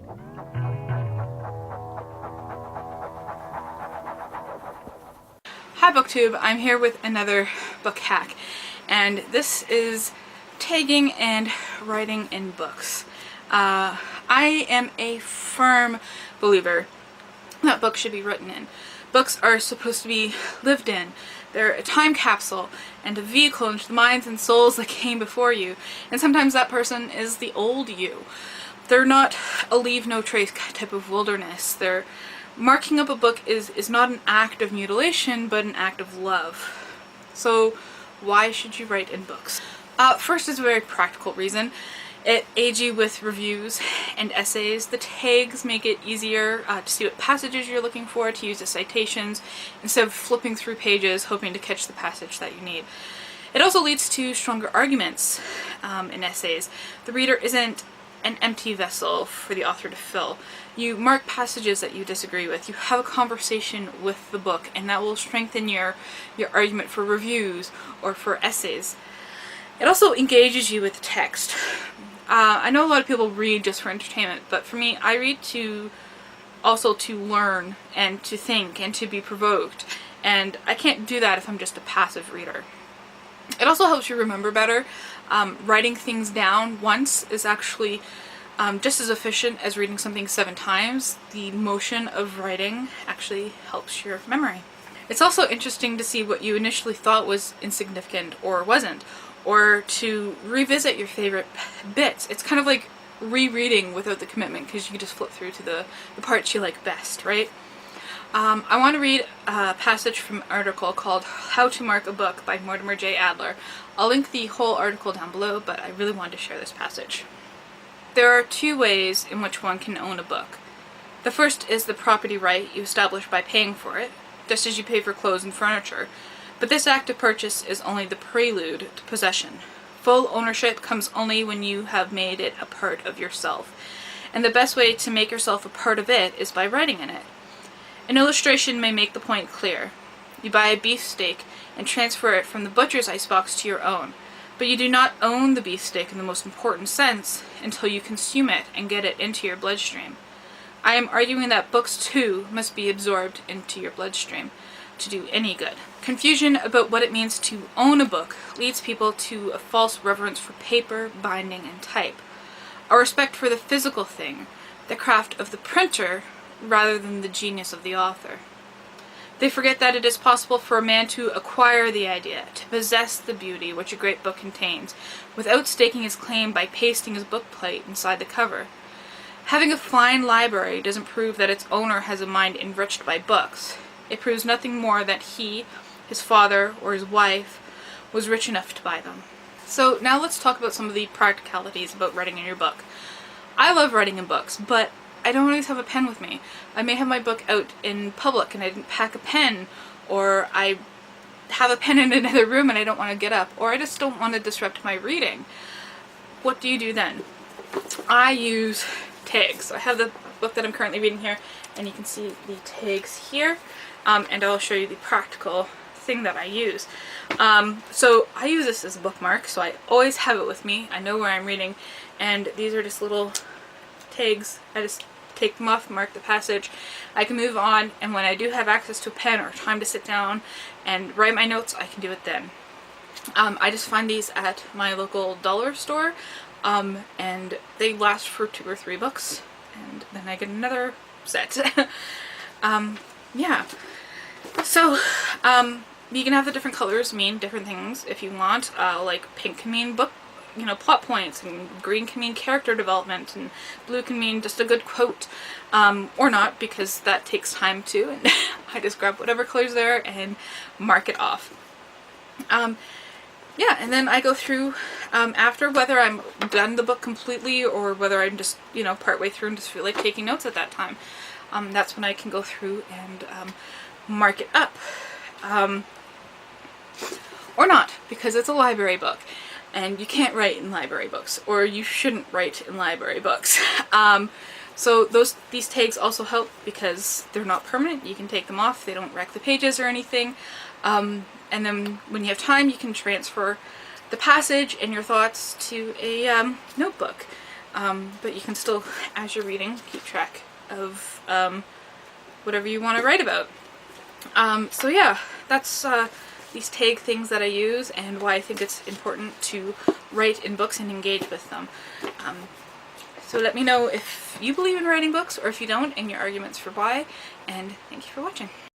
Hi BookTube, I'm here with another book hack, and this is tagging and writing in books. I am a firm believer that books should be written in. Books are supposed to be lived in. They're a time capsule and a vehicle into the minds and souls that came before you, and sometimes that person is the old you. They're not a leave no trace type of wilderness. Marking up a book is not an act of mutilation, but an act of love. So why should you write in books? First is a very practical reason. It aids you with reviews and essays. The tags make it easier to see what passages you're looking for, to use the citations, instead of flipping through pages hoping to catch the passage that you need. It also leads to stronger arguments in essays. The reader isn't an empty vessel for the author to fill. You mark passages that you disagree with. You have a conversation with the book, and that will strengthen your argument for reviews or for essays. It also engages you with the text. I know a lot of people read just for entertainment, but for me, I read also to learn and to think and to be provoked, and I can't do that if I'm just a passive reader. It also helps you remember better. Writing things down once is actually just as efficient as reading something 7 times. The motion of writing actually helps your memory. It's also interesting to see what you initially thought was insignificant or wasn't, or to revisit your favorite bits. It's kind of like rereading without the commitment, because you can just flip through to the parts you like best, right? I want to read a passage from an article called How to Mark a Book by Mortimer J. Adler. I'll link the whole article down below, but I really wanted to share this passage. There are 2 ways in which one can own a book. The first is the property right you establish by paying for it, just as you pay for clothes and furniture. But this act of purchase is only the prelude to possession. Full ownership comes only when you have made it a part of yourself. And the best way to make yourself a part of it is by writing in it. An illustration may make the point clear. You buy a beefsteak and transfer it from the butcher's icebox to your own, but you do not own the beefsteak in the most important sense until you consume it and get it into your bloodstream. I am arguing that books too must be absorbed into your bloodstream to do any good. Confusion about what it means to own a book leads people to a false reverence for paper, binding, and type. A respect for the physical thing, the craft of the printer, rather than the genius of the author. They forget that it is possible for a man to acquire the idea, to possess the beauty which a great book contains, without staking his claim by pasting his book plate inside the cover. Having a fine library doesn't prove that its owner has a mind enriched by books. It proves nothing more that he, his father, or his wife was rich enough to buy them. So now let's talk about some of the practicalities about writing in your book. I love writing in books, but I don't always have a pen with me. I may have my book out in public and I didn't pack a pen, or I have a pen in another room and I don't want to get up, or I just don't want to disrupt my reading. What do you do then? I use tags. So I have the book that I'm currently reading here, and you can see the tags here, and I'll show you the practical thing that I use. So I use this as a bookmark, so I always have it with me. I know where I'm reading, and these are just little tags. I just take them off, mark the passage. I can move on, and when I do have access to a pen or time to sit down and write my notes, I can do it then. I just find these at my local dollar store, and they last for 2 or 3 books, and then I get another set. Yeah. So, you can have the different colors mean different things if you want. Like pink can mean book, plot points, and green can mean character development, and blue can mean just a good quote, or not, because that takes time too, and I just grab whatever color's there and mark it off. Yeah, and then I go through after, whether I'm done the book completely or whether I'm just, partway through and just feel like taking notes at that time. That's when I can go through and mark it up. Or not, because it's a library book. And you can't write in library books, or you shouldn't write in library books. So these tags also help because they're not permanent. You can take them off. They don't wreck the pages or anything. And then when you have time, you can transfer the passage and your thoughts to a notebook. but you can still, as you're reading, keep track of whatever you want to write about. So yeah, that's these tag things that I use and why I think it's important to write in books and engage with them. So let me know if you believe in writing books or if you don't, and your arguments for why, and thank you for watching.